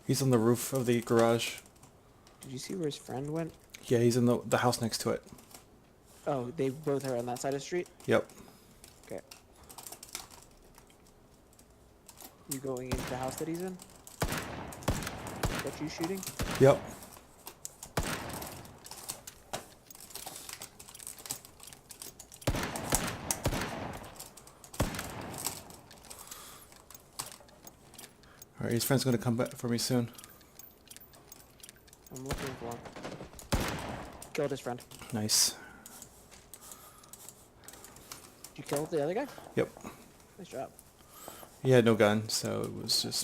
He's on the roof of the garage. Did you see where his friend went? Yeah, he's in the house next to it. Oh, they both are on that side of the street? Yep. Okay. You going into the house that he's in? That you shooting? Yep. Alright, his friend's gonna come back for me soon. I'm looking for him. Killed his friend. Nice. Did you kill the other guy? Yep. Nice job. He had no gun, so it was just